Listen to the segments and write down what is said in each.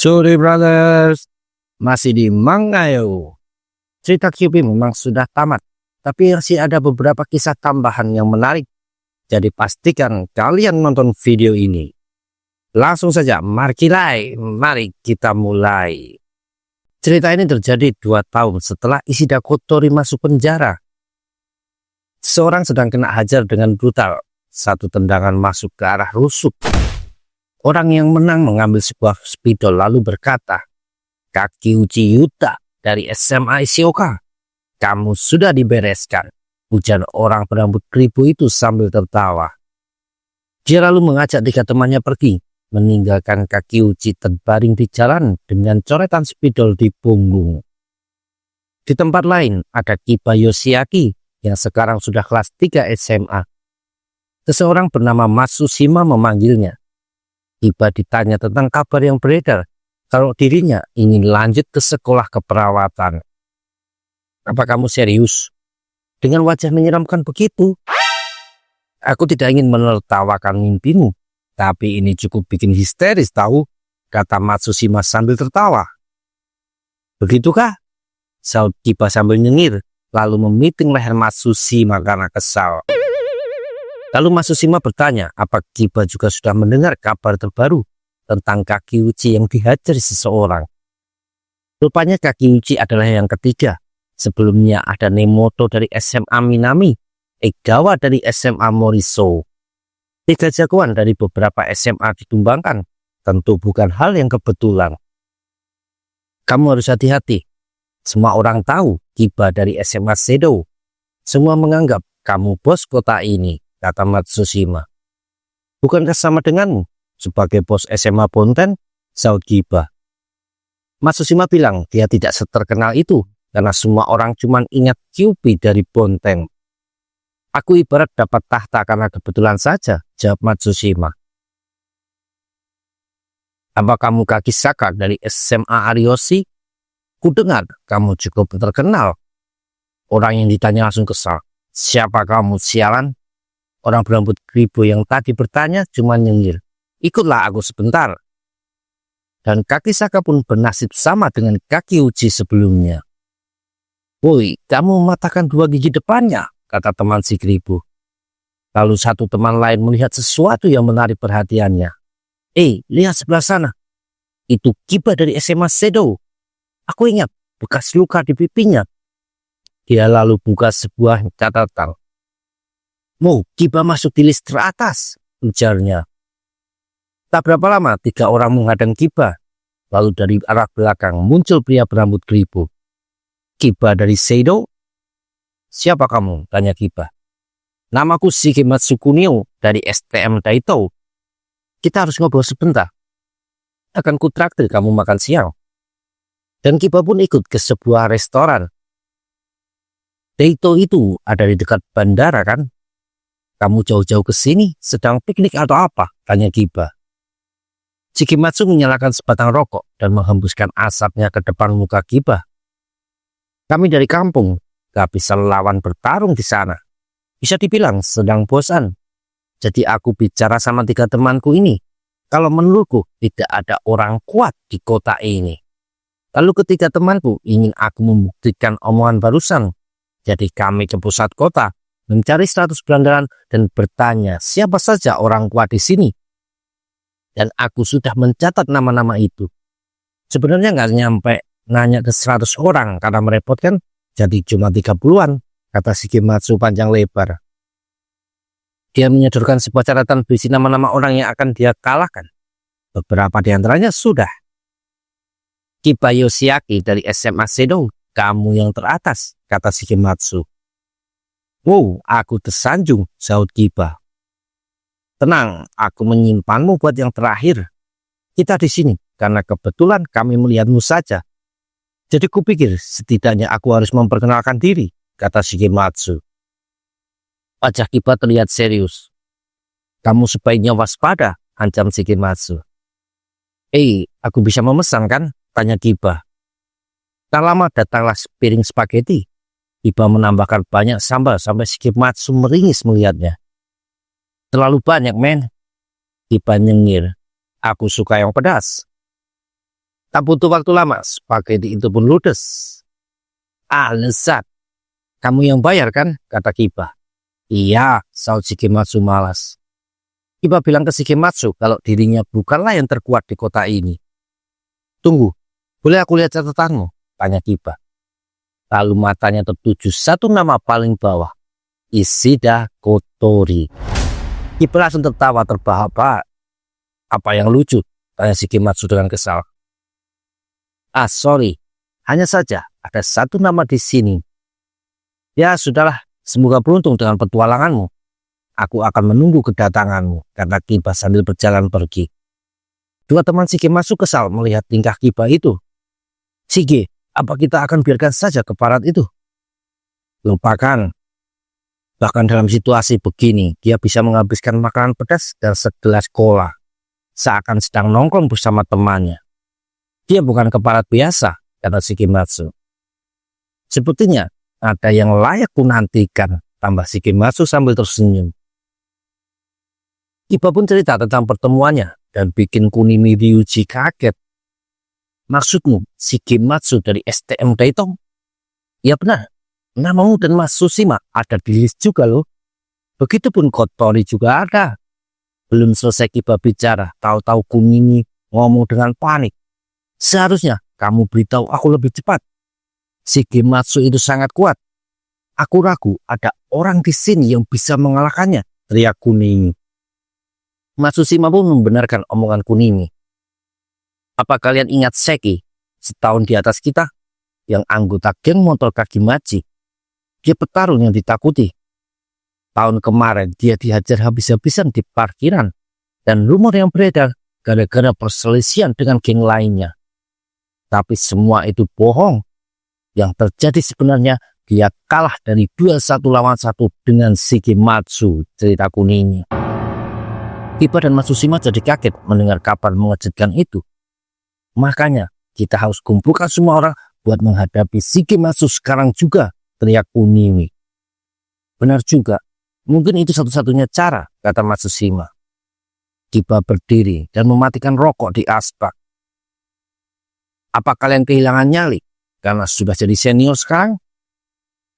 Sorry brothers, masih di Mangayo. Cerita Kyuubi memang sudah tamat, tapi masih ada beberapa kisah tambahan yang menarik. Jadi pastikan kalian nonton video ini. Langsung saja, mari kita mulai. Cerita ini terjadi 2 tahun setelah Ishida Kotori masuk penjara. Seorang sedang kena hajar dengan brutal. Satu tendangan masuk ke arah rusuk. Orang yang menang mengambil sebuah spidol lalu berkata, "Kakiuchi Yuta dari SMA Ishioka, kamu sudah dibereskan," ujar orang berambut keribu itu sambil tertawa. Dia lalu mengajak 3 temannya pergi, meninggalkan Kakiuchi terbaring di jalan dengan coretan spidol di punggung. Di tempat lain ada Kiba Yoshiaki yang sekarang sudah kelas 3 SMA. Seseorang bernama Matsushima memanggilnya. Kiba ditanya tentang kabar yang beredar kalau dirinya ingin lanjut ke sekolah keperawatan. "Apa kamu serius?" Dengan wajah menyeramkan begitu. "Aku tidak ingin menertawakan mimpimu, tapi ini cukup bikin histeris tahu," kata Matsushima sambil tertawa. "Begitukah?" saut Kiba sambil nyengir, lalu memiting leher Matsushima karena kesal. Lalu Matsushima bertanya, apa Kiba juga sudah mendengar kabar terbaru tentang Kakiuchi yang dihajar seseorang. Rupanya Kakiuchi adalah yang ketiga. Sebelumnya ada Nemoto dari SMA Minami, Egawa dari SMA Moriso. 3 jagoan dari beberapa SMA ditumbangkan, tentu bukan hal yang kebetulan. Kamu harus hati-hati. Semua orang tahu Kiba dari SMA Sedo. Semua menganggap kamu bos kota ini, kata Matsushima. "Bukankah sama denganmu sebagai bos SMA Bonten?" saut Kiba. Matsushima bilang dia tidak seterkenal itu karena semua orang cuma ingat Kyuubi dari Bonten. "Aku ibarat dapat tahta karena kebetulan saja," jawab Matsushima. "Apa kamu Kakisaka dari SMA Ariyoshi? Kudengar kamu cukup terkenal." Orang yang ditanya langsung kesal. "Siapa kamu, sialan?" Orang berambut keribu yang tadi bertanya cuma nyengir. "Ikutlah aku sebentar." Dan Kakisaka pun bernasib sama dengan Kakiuchi sebelumnya. "Woi, kamu mematahkan 2 gigi depannya," kata teman si keribu. Lalu satu teman lain melihat sesuatu yang menarik perhatiannya. Lihat sebelah sana. Itu Kiba dari SMA Sedo. Aku ingat bekas luka di pipinya." Dia lalu buka sebuah catatan. "Mau Kiba masuk di list teratas," ujarnya. Tak berapa lama 3 orang menghadang Kiba. Lalu dari arah belakang muncul pria berambut keribu. "Kiba dari Seido?" "Siapa kamu?" tanya Kiba. "Namaku Shigematsu Kunio dari STM Daito. Kita harus ngobrol sebentar. Akan kutraktir kamu makan siang." Dan Kiba pun ikut ke sebuah restoran. "Daito itu ada di dekat bandara kan? Kamu jauh-jauh ke sini sedang piknik atau apa?" tanya Kiba. Shigematsu menyalakan sebatang rokok dan menghembuskan asapnya ke depan muka Kiba. "Kami dari kampung, gak bisa lawan bertarung di sana. Bisa dibilang sedang bosan. Jadi aku bicara sama 3 temanku ini. Kalau menurutku tidak ada orang kuat di kota ini. Lalu ketiga temanku ingin aku membuktikan omongan barusan. Jadi kami ke pusat kota, mencari status berandalan dan bertanya siapa saja orang kuat di sini. Dan aku sudah mencatat nama-nama itu. Sebenarnya nggak nyampe nanya ke 100 orang karena merepotkan, jadi cuma 30-an, kata Shigematsu panjang lebar. Dia menyodorkan sebuah catatan berisi nama-nama orang yang akan dia kalahkan. Beberapa di antaranya sudah. "Kiba Yoshiaki dari SMA Sedo, kamu yang teratas," kata Shigematsu. "Wow, aku tersanjung," saut Kiba. "Tenang, aku menyimpanmu buat yang terakhir. Kita di sini karena kebetulan kami melihatmu saja. Jadi kupikir setidaknya aku harus memperkenalkan diri," kata Shigematsu. Wajah Kiba terlihat serius. "Kamu sebaiknya waspada," ancam Shigematsu. Aku bisa memesan kan?" tanya Kiba. Tak lama datanglah sepiring spaghetti. Kiba menambahkan banyak sambal sampai Shigematsu meringis melihatnya. "Terlalu banyak, men." Kiba nyengir. "Aku suka yang pedas." Tak butuh waktu lama, spaghetti itu pun ludes. Ah, lezat. Kamu yang bayar kan? Kata Kiba. Iya, saut Shigematsu malas. Kiba bilang ke Shigematsu kalau dirinya bukanlah yang terkuat di kota ini. Tunggu, boleh aku lihat catatanmu? Tanya Kiba. Lalu matanya tertuju satu nama paling bawah. Ishida Kotori. Kiba langsung tertawa terbahak-bahak. Apa yang lucu? Tanya Shigematsu dengan kesal. Ah, sorry. Hanya saja ada satu nama di sini. Ya, sudahlah. Semoga beruntung dengan petualanganmu. Aku akan menunggu kedatanganmu, kata Kiba sambil berjalan pergi. Dua teman Shigematsu kesal melihat tingkah Kiba itu. Shige, apa kita akan biarkan saja keparat itu? Lupakan. Bahkan dalam situasi begini, dia bisa menghabiskan makanan pedas dan segelas cola. Seakan sedang nongkrong bersama temannya. Dia bukan keparat biasa, kata Shigematsu. Sepertinya ada yang layak ku nantikan, tambah Shigematsu sambil tersenyum. Kiba pun cerita tentang pertemuannya dan bikin Kunimi Ryuji kaget. Maksudmu Shigematsu dari STM Daitong? Ya benar, namamu dan Mas Tsushima ada di list juga loh. Begitupun Kotori juga ada. Belum selesai Kiba bicara, tahu-tahu Kunimi ngomong dengan panik. Seharusnya kamu beritahu aku lebih cepat. Shigematsu itu sangat kuat. Aku ragu ada orang di sini yang bisa mengalahkannya, teriak Kunimi. Matsushima pun membenarkan omongan Kunimi. Apa kalian ingat Seki, setahun di atas kita, yang anggota geng motor Kagimachi? Dia petarung yang ditakuti. Tahun kemarin dia dihajar habis-habisan di parkiran, dan rumor yang beredar gara-gara perselisihan dengan geng lainnya. Tapi semua itu bohong. Yang terjadi sebenarnya dia kalah dari duel 1-1 dengan Shigematsu, cerita Kunimi. Kiba dan Matsushima jadi kaget mendengar kabar mengejutkan itu. Makanya kita harus kumpulkan semua orang buat menghadapi Shigematsu sekarang juga, teriak Kunimi. Benar juga, mungkin itu satu-satunya cara, kata Matsushima. Kiba berdiri dan mematikan rokok di asbak. Apa kalian kehilangan nyali karena sudah jadi senior sekarang?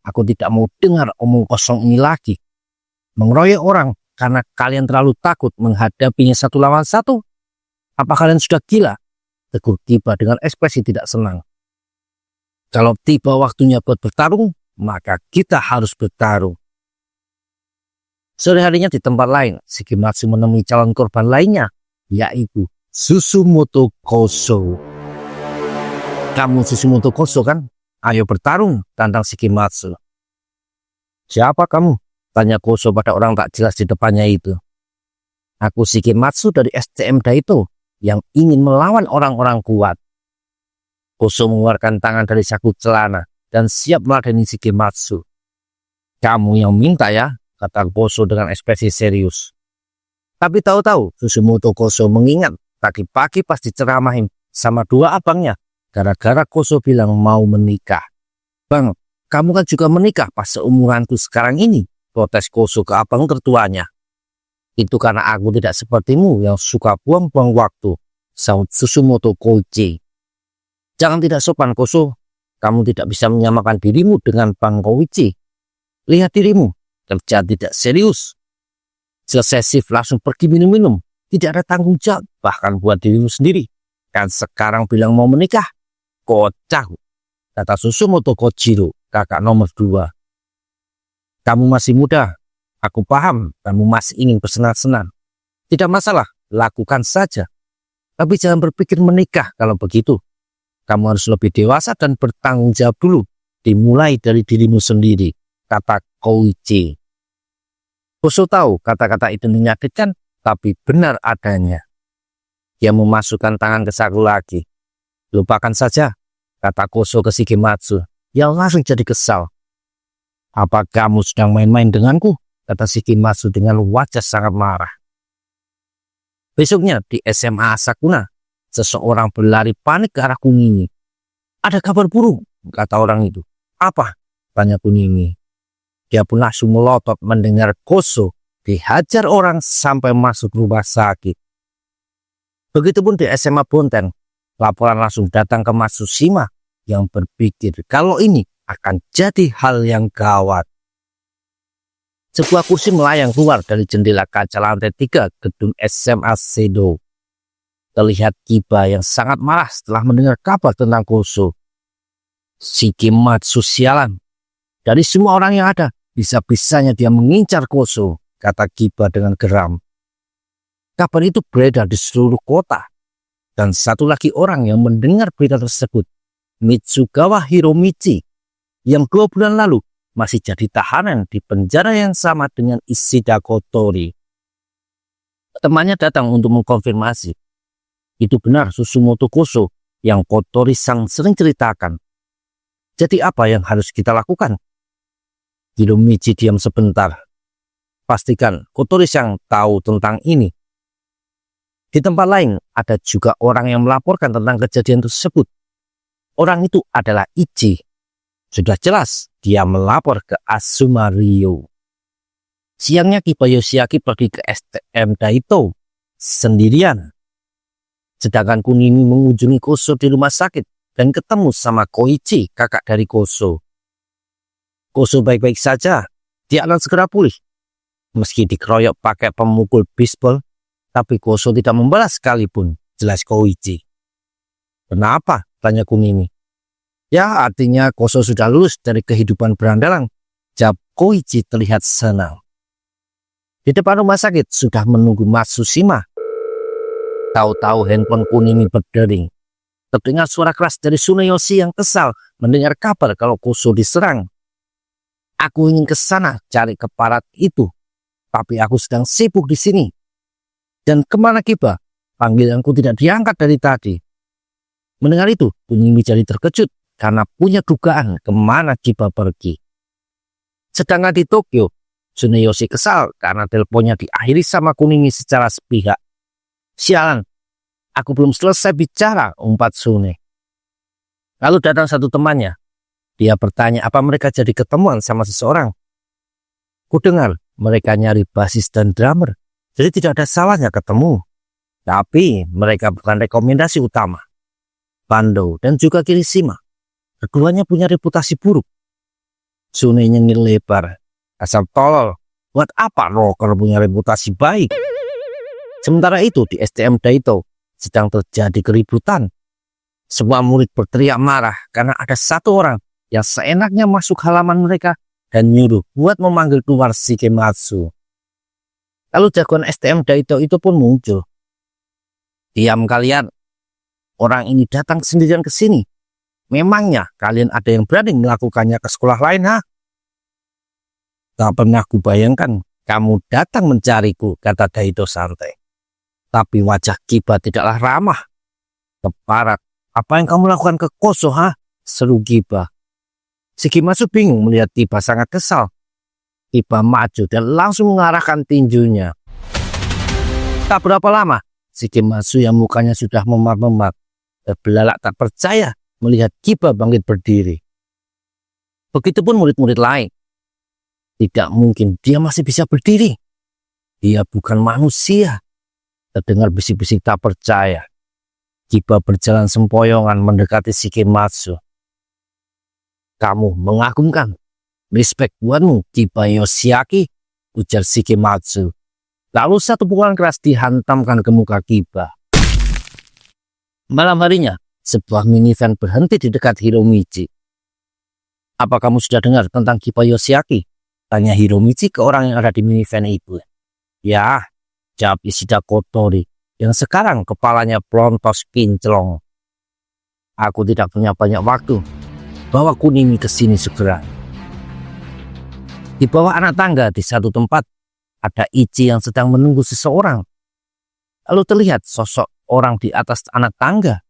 Aku tidak mau dengar omong kosong ini lagi. Mengeroyok orang karena kalian terlalu takut menghadapinya 1-1? Apa kalian sudah gila? Tegur Kiba dengan ekspresi tidak senang. Kalau tiba waktunya buat bertarung, maka kita harus bertarung. Sore harinya di tempat lain, Shigematsu menemui calon korban lainnya, yaitu Susumoto Koso. Kamu Susumoto Koso kan? Ayo bertarung, tantang Shigematsu. Siapa kamu? Tanya Koso pada orang tak jelas di depannya itu. Aku Shigematsu dari STM Daito yang ingin melawan orang-orang kuat. Koso mengeluarkan tangan dari saku celana dan siap meladeni Shigematsu. Kamu yang minta ya, kata Koso dengan ekspresi serius. Tapi tahu-tahu Susumoto Koso mengingat tadi pagi pas diceramahin sama dua abangnya. Gara-gara Koso bilang mau menikah. Bang, kamu kan juga menikah pas seumuranku sekarang ini, protes Koso ke abang tertuanya. Itu karena aku tidak sepertimu yang suka buang-buang waktu, saut Susumoto Koichi. Jangan tidak sopan Koso, kamu tidak bisa menyamakan dirimu dengan Bang Koichi. Lihat dirimu, kerja tidak serius. Selesai shift langsung pergi minum-minum, tidak ada tanggung jawab, bahkan buat dirimu sendiri. Kan sekarang bilang mau menikah. Kocak, kata Susumoto Kojiro, kakak nomor 2. Kamu masih muda, aku paham kamu masih ingin bersenang-senang. Tidak masalah, lakukan saja. Tapi jangan berpikir menikah kalau begitu. Kamu harus lebih dewasa dan bertanggung jawab dulu, dimulai dari dirimu sendiri, kata Koichi. Koso tahu kata-kata itu menyakitkan, tapi benar adanya. Dia memasukkan tangan ke saku lagi. Lupakan saja, kata Koso ke Shigematsu, yang langsung jadi kesal. Apa kamu sedang main-main denganku? Kata Shigematsu dengan wajah sangat marah. Besoknya di SMA Asakuna, seseorang berlari panik ke arah Kunimi. Ada kabar buruk, kata orang itu. Apa? Tanya Kunimi. Dia pun langsung melotot mendengar Koso dihajar orang sampai masuk rumah sakit. Begitupun di SMA Bonten, Laporan langsung datang ke Matsushima yang berpikir kalau ini akan jadi hal yang gawat. Sebuah kursi melayang keluar dari jendela kaca lantai 3 gedung SMA Sedo. Terlihat Kiba yang sangat marah setelah mendengar kabar tentang Koso. Shigematsu sialan. Dari semua orang yang ada, bisa-bisanya dia mengincar Koso, kata Kiba dengan geram. Kabar itu beredar di seluruh kota. Dan satu lagi orang yang mendengar berita tersebut, Mitsugawa Hiromichi, yang 2 bulan lalu masih jadi tahanan di penjara yang sama dengan Ishida Kotori. Temannya datang untuk mengkonfirmasi. Itu benar Susumoto Koso yang Kotori-san sering ceritakan. Jadi apa yang harus kita lakukan? Hiromichi diam sebentar. Pastikan Kotori-san tahu tentang ini. Di tempat lain ada juga orang yang melaporkan tentang kejadian tersebut. Orang itu adalah Ichi. Sudah jelas dia melapor ke Asuma Ryo. Siangnya Kiba Yoshiaki pergi ke STM Daito sendirian. Sedangkan Kunimi mengunjungi Koso di rumah sakit dan ketemu sama Koichi, kakak dari Koso. Koso baik-baik saja, dia akan segera pulih. Meski dikeroyok pakai pemukul bisbol, tapi Koso tidak membalas sekalipun, jelas Koichi. Kenapa? Tanya Kunimi. Ya, artinya Koso sudah lulus dari kehidupan berandalan. Jawab Koichi terlihat senang. Di depan rumah sakit sudah menunggu Matsushima. Tahu-tahu handphone Kunimi berdering. Terdengar suara keras dari Tsuneyoshi yang kesal mendengar kabar kalau Koso diserang. Aku ingin ke sana cari keparat itu, tapi aku sedang sibuk di sini. Dan kemana Kiba? Panggilanku tidak diangkat dari tadi. Mendengar itu, Kunimi jadi terkejut karena punya dugaan kemana Kiba pergi. Sedangkan di Tokyo, Tsuneyoshi kesal karena teleponnya diakhiri sama Kunimi secara sepihak. Sialan, aku belum selesai bicara, umpat Tsune. Lalu datang satu temannya. Dia bertanya apa mereka jadi ketemuan sama seseorang. Kudengar mereka nyari basis dan drummer, jadi tidak ada salahnya ketemu. Tapi mereka bukan rekomendasi utama. Bando dan juga Kirishima. Keduanya punya reputasi buruk. Tsune nyengir lebar. Asal tolol, buat apa rocker punya reputasi baik? Sementara itu di STM Daito sedang terjadi keributan. Semua murid berteriak marah karena ada satu orang yang seenaknya masuk halaman mereka dan nyuruh buat memanggil keluar Shigematsu. Lalu jagoan STM Daito itu pun muncul. Diam kalian, orang ini datang sendirian ke sini. Memangnya kalian ada yang berani melakukannya ke sekolah lain, ha? Tak pernah kubayangkan kamu datang mencariku, kata Daito santai. Tapi wajah Kiba tidaklah ramah. Keparat, apa yang kamu lakukan ke Koso, ha? Seru Kiba. Shigematsu bingung melihat Kiba sangat kesal. Kiba maju dan langsung mengarahkan tinjunya. Tak berapa lama, Shigematsu yang mukanya sudah memar-memar terbelalak tak percaya melihat Kiba bangkit berdiri. Begitupun murid-murid lain. Tidak mungkin dia masih bisa berdiri. Dia bukan manusia. Terdengar bisik-bisik tak percaya. Kiba berjalan sempoyongan mendekati Shigematsu. Kamu mengagumkan. Respect buatmu, Kiba Yoshiaki, ujar Shigematsu. Lalu satu pukulan keras dihantamkan ke muka Kiba. Malam harinya, sebuah minivan berhenti di dekat Hiromichi. Apa kamu sudah dengar tentang Kiba Yoshiaki? Tanya Hiromichi ke orang yang ada di minivan itu. Ya, jawab Ishida Kotori, yang sekarang kepalanya plontos kinclong. Aku tidak punya banyak waktu. Bawa Kunimi ke sini segera. Di bawah anak tangga di satu tempat, ada Ichi yang sedang menunggu seseorang. Lalu terlihat sosok orang di atas anak tangga.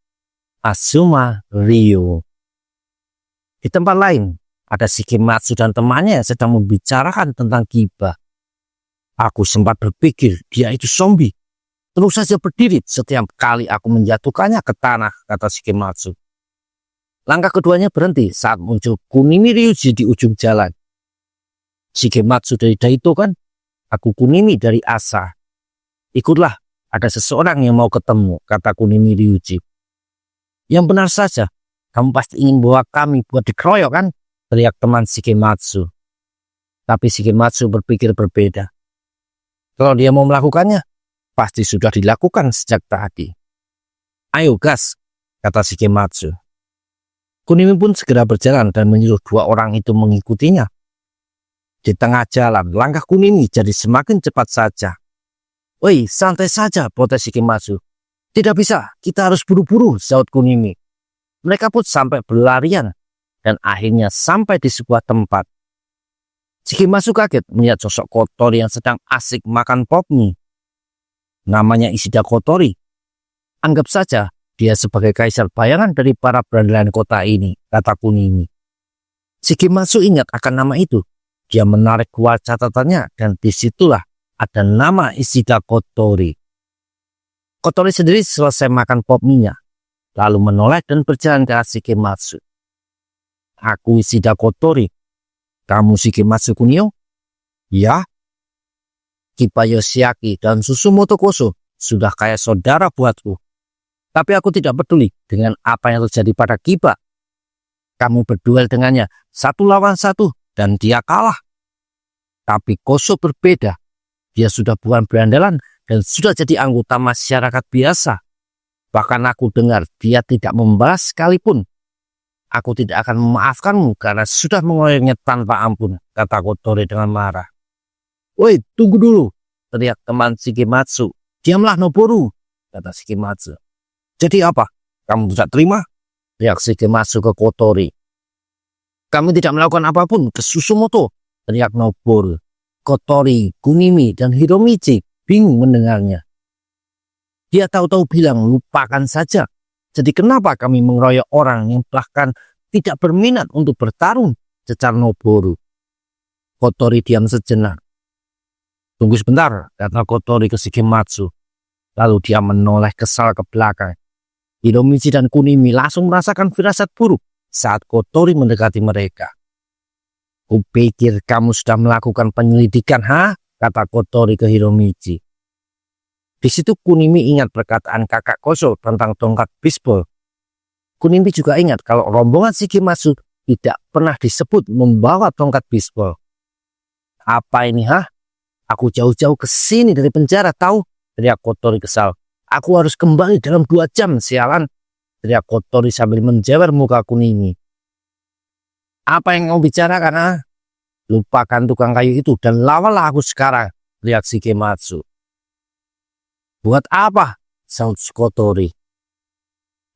Asuma Ryo. Di tempat lain, ada Shigematsu dan temannya yang sedang membicarakan tentang Kiba. Aku sempat berpikir dia itu zombie. Terus saja berdiri setiap kali aku menjatuhkannya ke tanah, kata Shigematsu. Langkah keduanya berhenti saat muncul Kunimi Ryuji di ujung jalan. Shigematsu dari Daito kan? Aku Kunimi dari Asa. Ikutlah, ada seseorang yang mau ketemu, kata Kunimi Ryuji. Yang benar saja, kamu pasti ingin bawa kami buat dikeroyok kan? Teriak teman Shigematsu. Tapi Shigematsu berpikir berbeda. Kalau dia mau melakukannya, pasti sudah dilakukan sejak tadi. Ayo gas, kata Shigematsu. Kunimi pun segera berjalan dan menyuruh dua orang itu mengikutinya. Di tengah jalan, langkah Kunimi jadi semakin cepat saja. Woi, santai saja, protes Shigematsu. Tidak bisa, kita harus buru-buru, saut Kunimi. Mereka pun sampai berlarian dan akhirnya sampai di sebuah tempat. Shigematsu kaget melihat sosok Kotori yang sedang asik makan pop mie. Namanya Ishida Kotori. Anggap saja dia sebagai kaisar bayangan dari para berandalan kota ini, kata Kunimi. Shigematsu ingat akan nama itu. Dia menarik keluar catatannya dan disitulah ada nama Ishida Kotori. Kotori sendiri selesai makan pop mie-nya, lalu menoleh dan berjalan ke arah Shigematsu. Aku Ishida Kotori. Kamu Shigematsu Kunio? Ya. Kiba Yoshiaki dan Susumoto Koso sudah kayak saudara buatku. Tapi aku tidak peduli dengan apa yang terjadi pada Kiba. Kamu berduel dengannya 1 lawan 1 dan dia kalah. Tapi Koso berbeda. Dia sudah bukan berandalan dan sudah jadi anggota masyarakat biasa. Bahkan aku dengar dia tidak membalas sekalipun. Aku tidak akan memaafkanmu karena sudah mengoyongnya tanpa ampun, kata Kotori dengan marah. Woi, tunggu dulu, teriak teman Shigematsu. Diamlah Noboru, kata Shigematsu. Jadi apa? Kamu tidak terima? Teriak Shigematsu ke Kotori. Kami tidak melakukan apapun ke Susumoto, teriak Noboru. Kotori, Kunimi, dan Hiromichi bingung mendengarnya. Dia tahu-tahu bilang lupakan saja. Jadi kenapa kami mengeroyok orang yang bahkan tidak berminat untuk bertarung, cecar Noboru. Kotori diam sejenak. Tunggu sebentar, kata Kotori ke Shigematsu. Lalu dia menoleh kesal ke belakang. Hiromichi dan Kunimi langsung merasakan firasat buruk saat Kotori mendekati mereka. Kupikir kamu sudah melakukan penyelidikan, ha? Kata Kotori ke Hiromichi. Di situ Kunimi ingat perkataan kakak Koso tentang tongkat bisbol. Kunimi juga ingat kalau rombongan Shigematsu tidak pernah disebut membawa tongkat bisbol. Apa ini, ha? Aku jauh-jauh ke sini dari penjara, tahu? Teriak Kotori kesal. Aku harus kembali dalam 2 jam, sialan. Teriak Kotori sambil menjewer muka Kunimi. Apa yang kamu bicarakan, ha? Lupakan tukang kayu itu dan lawanlah aku sekarang, teriak Shigematsu. Buat apa? Saut Kotori.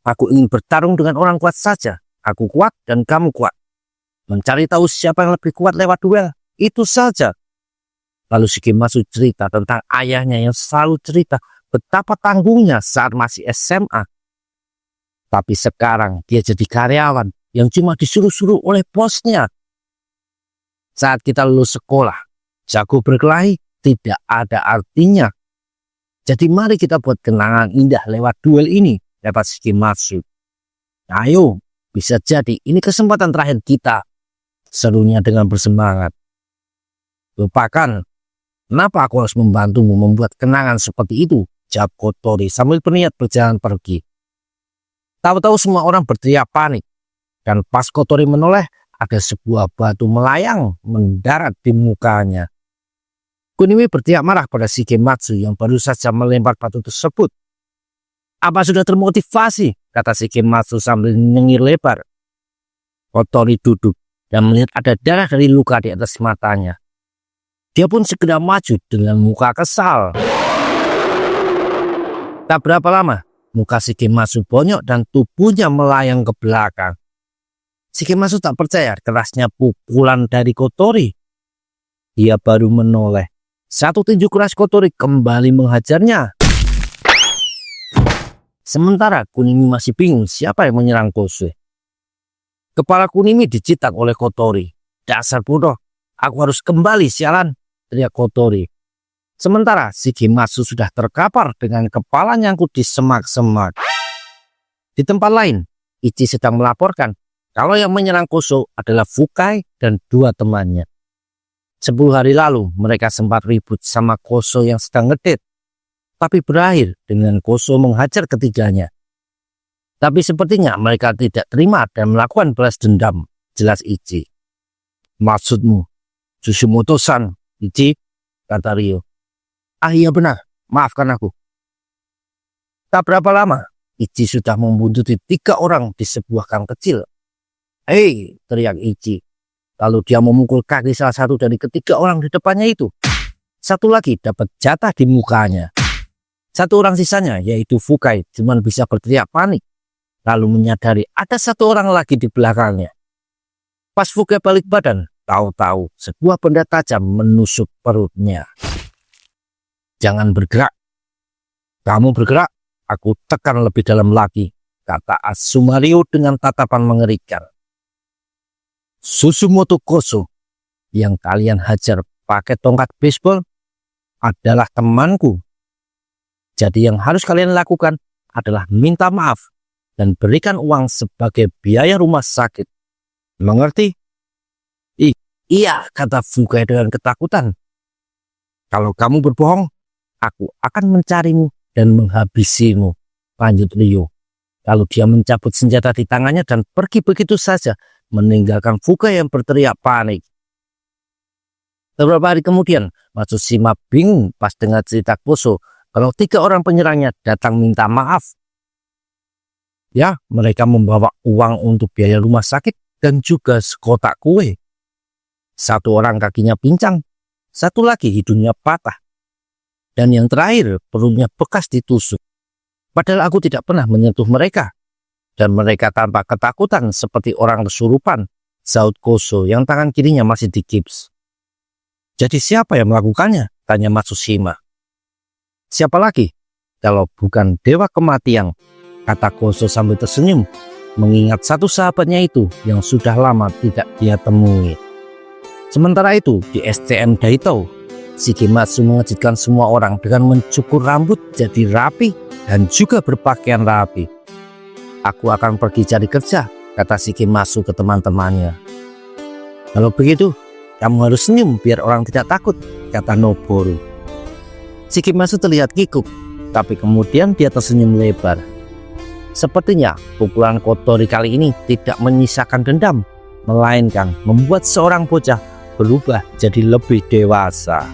Aku ingin bertarung dengan orang kuat saja. Aku kuat dan kamu kuat. Mencari tahu siapa yang lebih kuat lewat duel. Itu saja. Lalu Shigematsu cerita tentang ayahnya yang selalu cerita betapa tanggungnya saat masih SMA. Tapi sekarang dia jadi karyawan yang cuma disuruh-suruh oleh bosnya. Saat kita lulus sekolah, jago berkelahi tidak ada artinya. Jadi mari kita buat kenangan indah lewat duel ini, kata Shigematsu. Ayo, bisa jadi ini kesempatan terakhir kita, serunya dengan bersemangat. Lupakan, kenapa aku harus membantumu membuat kenangan seperti itu, jawab Kotori sambil berniat berjalan pergi. Tahu-tahu semua orang berteriak panik, dan pas Kotori menoleh, ada sebuah batu melayang mendarat di mukanya. Kunimi berteriak marah pada Shigematsu yang baru saja melempar batu tersebut. Apa sudah termotivasi? Kata Shigematsu sambil nyengir lebar. Kotori duduk dan melihat ada darah dari luka di atas matanya. Dia pun segera maju dengan muka kesal. Tak berapa lama, muka Shigematsu bonyok dan tubuhnya melayang ke belakang. Shigematsu tak percaya kerasnya pukulan dari Kotori. Dia baru menoleh. Satu tinju keras Kotori kembali menghajarnya. Sementara Kunimi masih bingung siapa yang menyerang Koso. Kepala Kunimi dicitak oleh Kotori. Dasar bodoh, aku harus kembali sialan, teriak Kotori. Sementara Shigematsu sudah terkapar dengan kepala nyangkut di semak-semak. Di tempat lain, Ichi sedang melaporkan kalau yang menyerang Koso adalah Fukai dan 2 temannya. 10 hari lalu mereka sempat ribut sama Koso yang sedang ngedate, tapi berakhir dengan Koso menghajar ketiganya. Tapi sepertinya mereka tidak terima dan melakukan balas dendam. Jelas Ichi. Maksudmu, Tsushimoto-san, Ichi? Kata Ryo. Ah iya benar, maafkan aku. Tak berapa lama, Ichi sudah membuntuti 3 orang di sebuah gang kecil. Hei, teriak Ichi. Lalu dia memukul kaki salah satu dari ketiga orang di depannya itu. Satu lagi dapat jatah di mukanya. Satu orang sisanya, yaitu Fukai, cuma bisa berteriak panik. Lalu menyadari ada satu orang lagi di belakangnya. Pas Fukai balik badan, tahu-tahu sebuah benda tajam menusuk perutnya. Jangan bergerak. Kamu bergerak, aku tekan lebih dalam lagi, kata Asuma Ryo dengan tatapan mengerikan. Susumoto Koso yang kalian hajar pakai tongkat baseball adalah temanku. Jadi yang harus kalian lakukan adalah minta maaf dan berikan uang sebagai biaya rumah sakit. Mengerti? Iya, kata Fukai dengan ketakutan. Kalau kamu berbohong, aku akan mencarimu dan menghabisimu, lanjut Ryo. Lalu dia mencabut senjata di tangannya dan pergi begitu saja, meninggalkan Fukai yang berteriak panik. Beberapa hari kemudian, Matsushima bingung pas dengar cerita Koso kalau 3 orang penyerangnya datang minta maaf. Ya, mereka membawa uang untuk biaya rumah sakit dan juga sekotak kue. Satu orang kakinya pincang, satu lagi hidungnya patah. Dan yang terakhir, perutnya bekas ditusuk. Padahal aku tidak pernah menyentuh mereka. Dan mereka tanpa ketakutan seperti orang kesurupan, saut Koso yang tangan kirinya masih digips. Jadi siapa yang melakukannya? Tanya Matsushima. Siapa lagi? Kalau bukan dewa kematian, kata Koso sambil tersenyum, mengingat satu sahabatnya itu yang sudah lama tidak dia temui. Sementara itu, di STM Daito, Shigematsu mengejutkan semua orang dengan mencukur rambut jadi rapi dan juga berpakaian rapi. Aku akan pergi cari kerja, kata Shigematsu ke teman-temannya. Kalau begitu, kamu harus senyum biar orang tidak takut, kata Noboru. Shigematsu terlihat kikuk, tapi kemudian dia tersenyum lebar. Sepertinya pukulan Kotori kali ini tidak menyisakan dendam, melainkan membuat seorang bocah berubah jadi lebih dewasa.